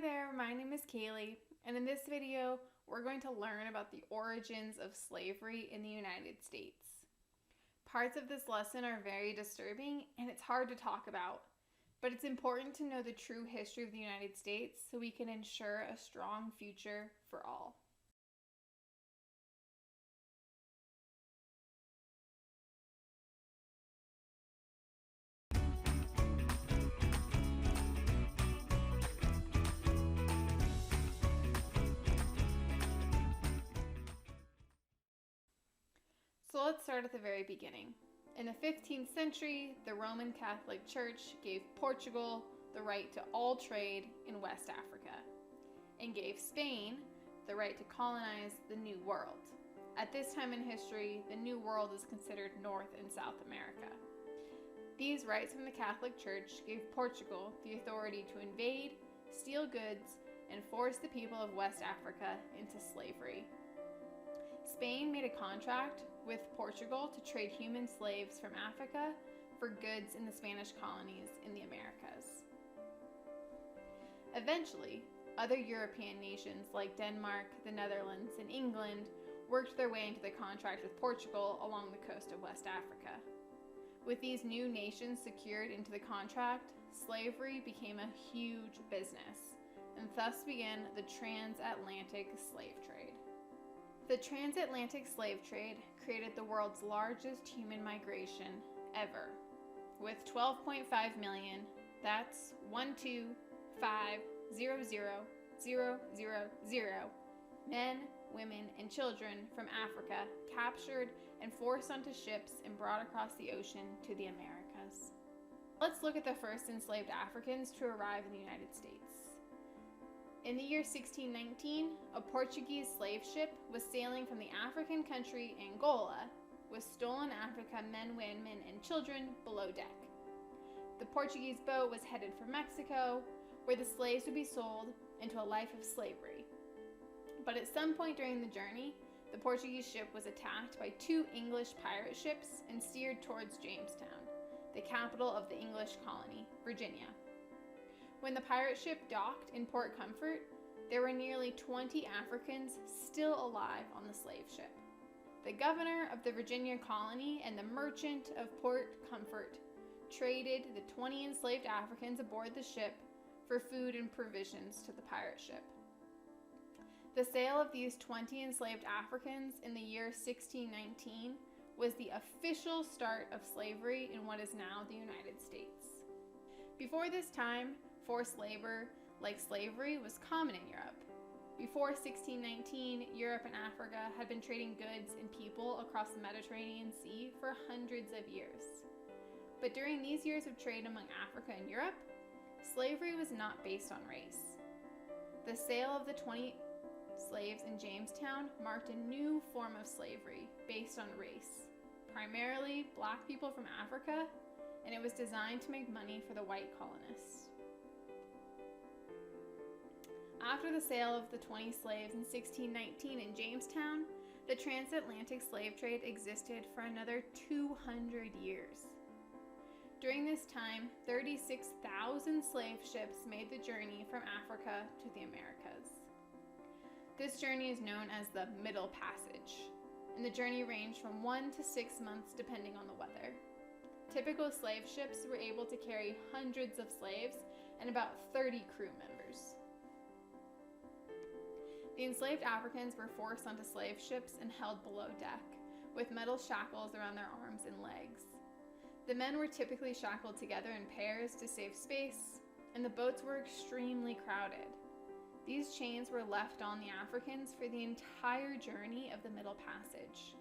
Hi there, my name is Kaylee, and in this video, we're going to learn about the origins of slavery in the United States. Parts of this lesson are very disturbing and it's hard to talk about, but it's important to know the true history of the United States so we can ensure a strong future for all. So let's start at the very beginning. In the 15th century, the Roman Catholic Church gave Portugal the right to all trade in West Africa and gave Spain the right to colonize the New World. At this time in history, the New World is considered North and South America. These rights from the Catholic Church gave Portugal the authority to invade, steal goods, and force the people of West Africa into slavery. Spain made a contract with Portugal to trade human slaves from Africa for goods in the Spanish colonies in the Americas. Eventually, other European nations like Denmark, the Netherlands, and England worked their way into the contract with Portugal along the coast of West Africa. With these new nations secured into the contract, slavery became a huge business, and thus began the Transatlantic slave trade. The Transatlantic slave trade created the world's largest human migration ever, with 12.5 million, that's 125,000,000 men, women, and children from Africa captured and forced onto ships and brought across the ocean to the Americas. Let's look at the first enslaved Africans to arrive in the United States. In the year 1619, a Portuguese slave ship was sailing from the African country Angola with stolen Africa men, women, and children below deck. The Portuguese boat was headed for Mexico, where the slaves would be sold into a life of slavery. But at some point during the journey, the Portuguese ship was attacked by two English pirate ships and steered towards Jamestown, the capital of the English colony, Virginia. When the pirate ship docked in Port Comfort, there were nearly 20 Africans still alive on the slave ship. The governor of the Virginia colony and the merchant of Port Comfort traded the 20 enslaved Africans aboard the ship for food and provisions to the pirate ship. The sale of these 20 enslaved Africans in the year 1619 was the official start of slavery in what is now the United States. Before this time, forced labor, like slavery, was common in Europe. Before 1619, Europe and Africa had been trading goods and people across the Mediterranean Sea for hundreds of years. But during these years of trade among Africa and Europe, slavery was not based on race. The sale of the 20 slaves in Jamestown marked a new form of slavery based on race, primarily black people from Africa, and it was designed to make money for the white colonists. After the sale of the 20 slaves in 1619 in Jamestown, the transatlantic slave trade existed for another 200 years. During this time, 36,000 slave ships made the journey from Africa to the Americas. This journey is known as the Middle Passage, and the journey ranged from 1 to 6 months depending on the weather. Typical slave ships were able to carry hundreds of slaves and about 30 crew members. The enslaved Africans were forced onto slave ships and held below deck, with metal shackles around their arms and legs. The men were typically shackled together in pairs to save space, and the boats were extremely crowded. These chains were left on the Africans for the entire journey of the Middle Passage.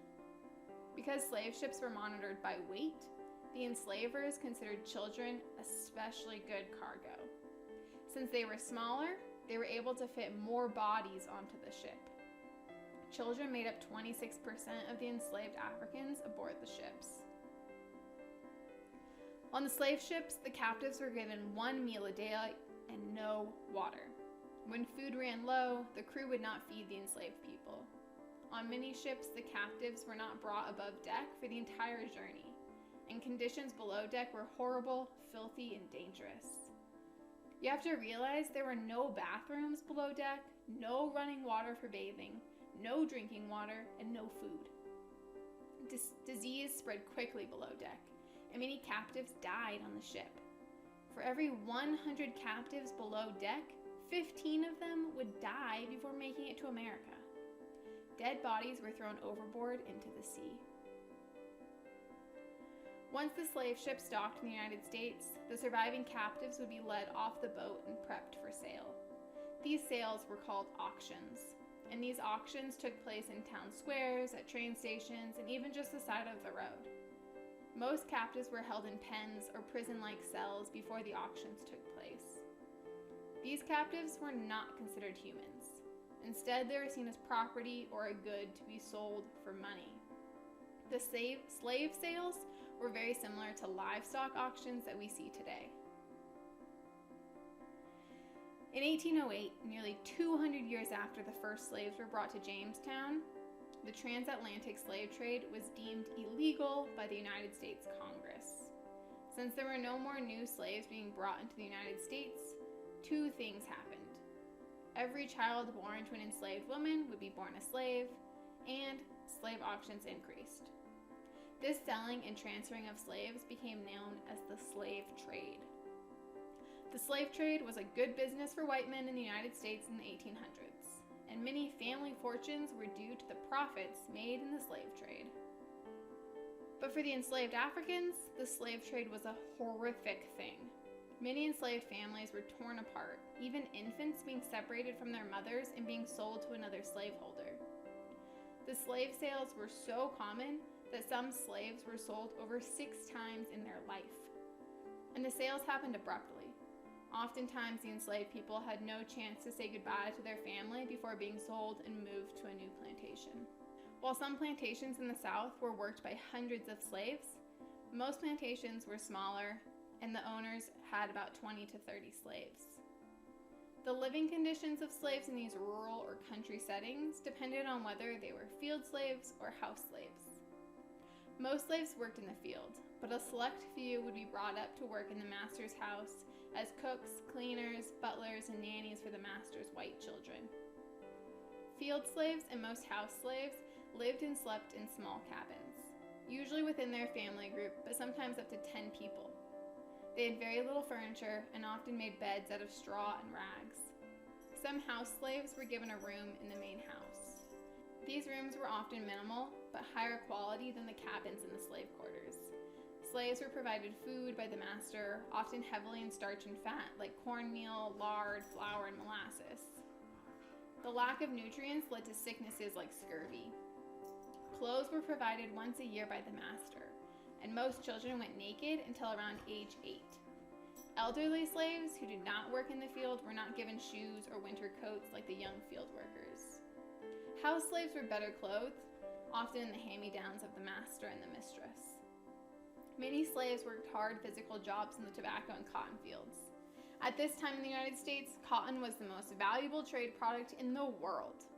Because slave ships were monitored by weight, the enslavers considered children especially good cargo. Since they were smaller, they were able to fit more bodies onto the ship. Children made up 26% of the enslaved Africans aboard the ships. On the slave ships, the captives were given one meal a day and no water. When food ran low, the crew would not feed the enslaved people. On many ships, the captives were not brought above deck for the entire journey, and conditions below deck were horrible, filthy, and dangerous. You have to realize there were no bathrooms below deck, no running water for bathing, no drinking water, and no food. Disease spread quickly below deck, and many captives died on the ship. For every 100 captives below deck, 15 of them would die before making it to America. Dead bodies were thrown overboard into the sea. Once the slave ships docked in the United States, the surviving captives would be led off the boat and prepped for sale. These sales were called auctions, and these auctions took place in town squares, at train stations, and even just the side of the road. Most captives were held in pens or prison-like cells before the auctions took place. These captives were not considered humans. Instead, they were seen as property or a good to be sold for money. The slave sales were very similar to livestock auctions that we see today. In 1808, nearly 200 years after the first slaves were brought to Jamestown, the Transatlantic slave trade was deemed illegal by the United States Congress. Since there were no more new slaves being brought into the United States, two things happened. Every child born to an enslaved woman would be born a slave, and slave auctions increased. This selling and transferring of slaves became known as the slave trade. The slave trade was a good business for white men in the United States in the 1800s, and many family fortunes were due to the profits made in the slave trade. But for the enslaved Africans, the slave trade was a horrific thing. Many enslaved families were torn apart, even infants being separated from their mothers and being sold to another slaveholder. The slave sales were so common that some slaves were sold over 6 times in their life. And the sales happened abruptly. Oftentimes, the enslaved people had no chance to say goodbye to their family before being sold and moved to a new plantation. While some plantations in the South were worked by hundreds of slaves, most plantations were smaller, and the owners had about 20 to 30 slaves. The living conditions of slaves in these rural or country settings depended on whether they were field slaves or house slaves. Most slaves worked in the field, but a select few would be brought up to work in the master's house as cooks, cleaners, butlers, and nannies for the master's white children. Field slaves and most house slaves lived and slept in small cabins, usually within their family group, but sometimes up to 10 people. They had very little furniture and often made beds out of straw and rags. Some house slaves were given a room in the main house. These rooms were often minimal, but higher quality than the cabins in the slave quarters. Slaves were provided food by the master, often heavily in starch and fat, like cornmeal, lard, flour, and molasses. The lack of nutrients led to sicknesses like scurvy. Clothes were provided once a year by the master, and most children went naked until around age 8. Elderly slaves who did not work in the field were not given shoes or winter coats like the young field workers. House slaves were better clothed, often in the hand-me-downs of the master and the mistress. Many slaves worked hard physical jobs in the tobacco and cotton fields. At this time in the United States, cotton was the most valuable trade product in the world.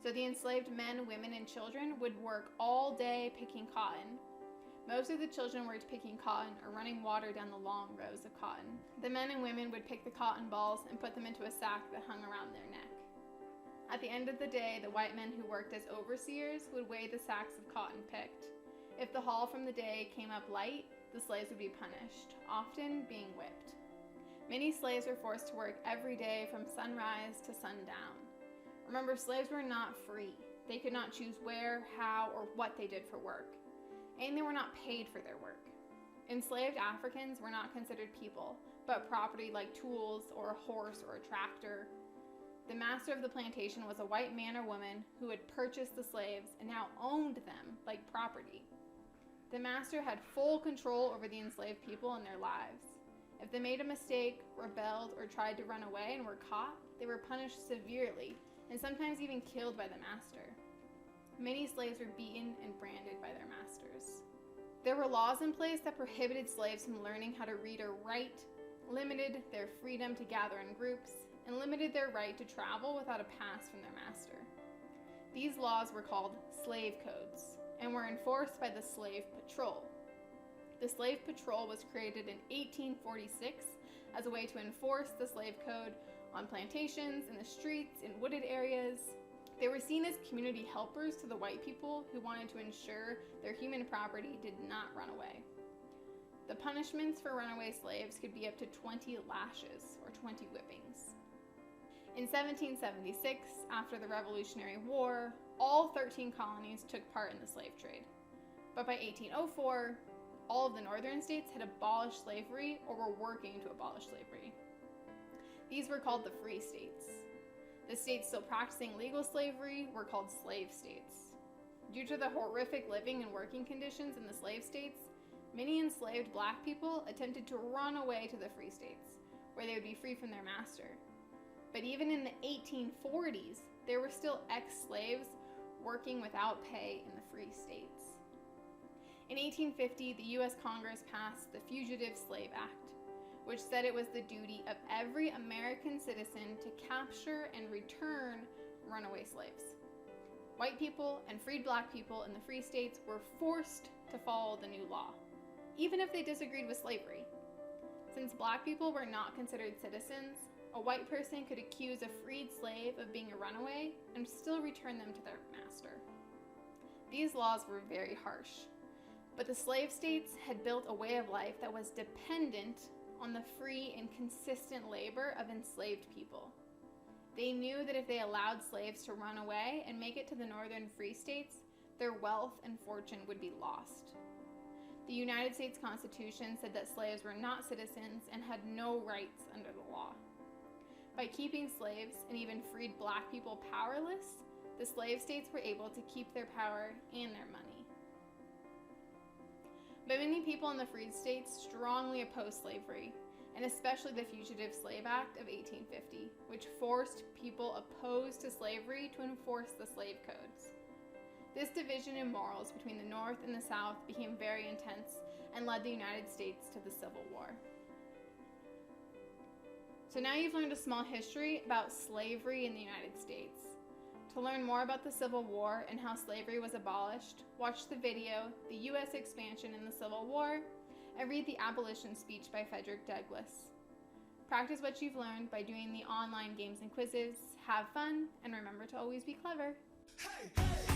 So the enslaved men, women, and children would work all day picking cotton. Most of the children worked picking cotton or running water down the long rows of cotton. The men and women would pick the cotton balls and put them into a sack that hung around their neck. At the end of the day, the white men who worked as overseers would weigh the sacks of cotton picked. If the haul from the day came up light, the slaves would be punished, often being whipped. Many slaves were forced to work every day from sunrise to sundown. Remember, slaves were not free. They could not choose where, how, or what they did for work, and they were not paid for their work. Enslaved Africans were not considered people, but property like tools or a horse or a tractor. The master of the plantation was a white man or woman who had purchased the slaves and now owned them like property. The master had full control over the enslaved people and their lives. If they made a mistake, rebelled, or tried to run away and were caught, they were punished severely and sometimes even killed by the master. Many slaves were beaten and branded by their masters. There were laws in place that prohibited slaves from learning how to read or write, limited their freedom to gather in groups, and limited their right to travel without a pass from their master. These laws were called slave codes and were enforced by the Slave Patrol. The Slave Patrol was created in 1846 as a way to enforce the slave code on plantations, in the streets, in wooded areas. They were seen as community helpers to the white people who wanted to ensure their human property did not run away. The punishments for runaway slaves could be up to 20 lashes or 20 whippings. In 1776, after the Revolutionary War, all 13 colonies took part in the slave trade. But by 1804, all of the northern states had abolished slavery or were working to abolish slavery. These were called the free states. The states still practicing legal slavery were called slave states. Due to the horrific living and working conditions in the slave states, many enslaved black people attempted to run away to the free states, where they would be free from their master. But even in the 1840s, there were still ex-slaves working without pay in the free states. In 1850, the U.S. Congress passed the Fugitive Slave Act, which said it was the duty of every American citizen to capture and return runaway slaves. White people and freed black people in the free states were forced to follow the new law, even if they disagreed with slavery. Since black people were not considered citizens, a white person could accuse a freed slave of being a runaway and still return them to their master. These laws were very harsh, but the slave states had built a way of life that was dependent on the free and consistent labor of enslaved people. They knew that if they allowed slaves to run away and make it to the northern free states, their wealth and fortune would be lost. The United States Constitution said that slaves were not citizens and had no rights under the law. By keeping slaves and even freed black people powerless, the slave states were able to keep their power and their money. But many people in the freed states strongly opposed slavery, and especially the Fugitive Slave Act of 1850, which forced people opposed to slavery to enforce the slave codes. This division in morals between the North and the South became very intense and led the United States to the Civil War. So now you've learned a small history about slavery in the United States. To learn more about the Civil War and how slavery was abolished, watch the video, The U.S. Expansion in the Civil War, and read the abolition speech by Frederick Douglass. Practice what you've learned by doing the online games and quizzes, have fun, and remember to always be clever. Hey, hey.